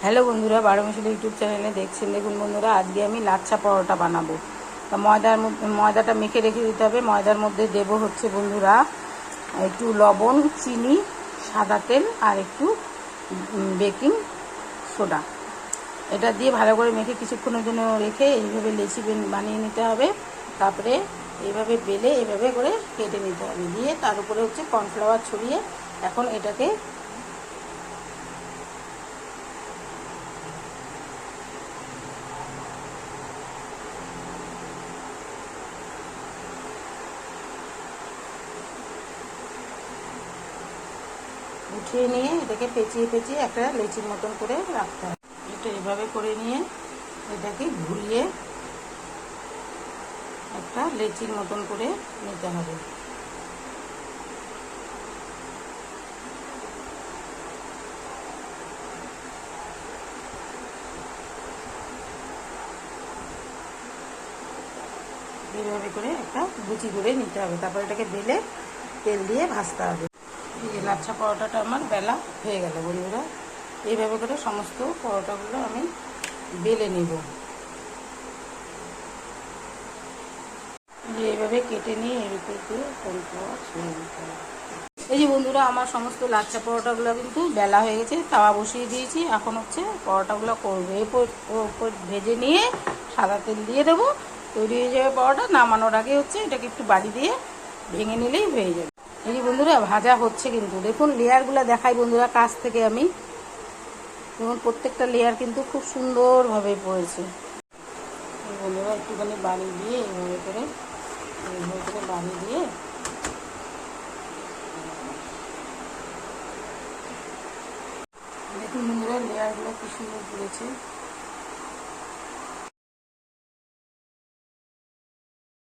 Hello বন্ধুরা, 12 মিশালি YouTube চ্যানেলে দেখছেন। দেখুন বন্ধুরা, আজকে আমি লাচ্ছা পরোটা বানাবো। তা ময়দাটা মেখে রেখে দিতে হবে। ময়দার মধ্যে দেব হচ্ছে বন্ধুরা একটু লবণ, চিনি, সাদা তেল আর একটু বেকিং সোডা। এটা দিয়ে ভালো করে মেখে কিছুক্ষণের জন্য রেখে এইভাবে লেচি বানিয়ে নিতে হবে। তারপরে এইভাবে বেলে এইভাবে করে কেটে নিতে হবে। দিয়ে তার উপরে হচ্ছে কর্নফ্লাওয়ার ছড়িয়ে এখন এটাকে উঠিয়ে নিয়ে এটাকে পেঁচিয়ে পেঁচিয়ে একটা লেচির মতন করে রাখতে হবে। এটা এভাবে করে নিয়ে এটাকে ঘুরিয়ে একটা লেচির মতন করে নিতে হবে। এইভাবে করে একটা লুচি করে নিতে হবে। তারপর এটাকে বেলে তেল দিয়ে ভাজতে হবে। এই লাচ্ছা পরোটাটা আমার বেলা হয়ে গেল বন্ধুরা। এইভাবে করে সমস্ত পরোটাগুলো আমি বেলে নিব। এইভাবে কেটে নিয়ে এর উপর দিয়ে কর্নফ্লাওয়ার ছড়িয়ে দিতে হবে। এই যে বন্ধুরা, আমার সমস্ত লাচ্ছা পরোটাগুলো কিন্তু বেলা হয়ে গেছে। তাওয়া বসিয়ে দিয়েছি। এখন হচ্ছে পরোটাগুলো করবো। এরপর ভেজে নিয়ে সাদা তেল দিয়ে দেবো। তৈরি হয়ে যাবে পরোটা। নামানোর আগে হচ্ছে এটাকে একটু বাড়ি দিয়ে ভেঙে নিলেই হয়ে যাবে। এই যে বন্ধুরা, ভাজা হচ্ছে কিন্তু। দেখুন লেয়ারগুলো দেখাই বন্ধুরা কাছ থেকে আমি। দেখুন প্রত্যেকটা লেয়ার কিন্তু খুব সুন্দরভাবে পড়েছে। এই বন্ধুরা একটুখানি বাড়ি দিয়ে এইভাবে করে বাড়ি দিয়ে দেখুন বন্ধুরা লেয়ারগুলো কি সুন্দর পড়েছে।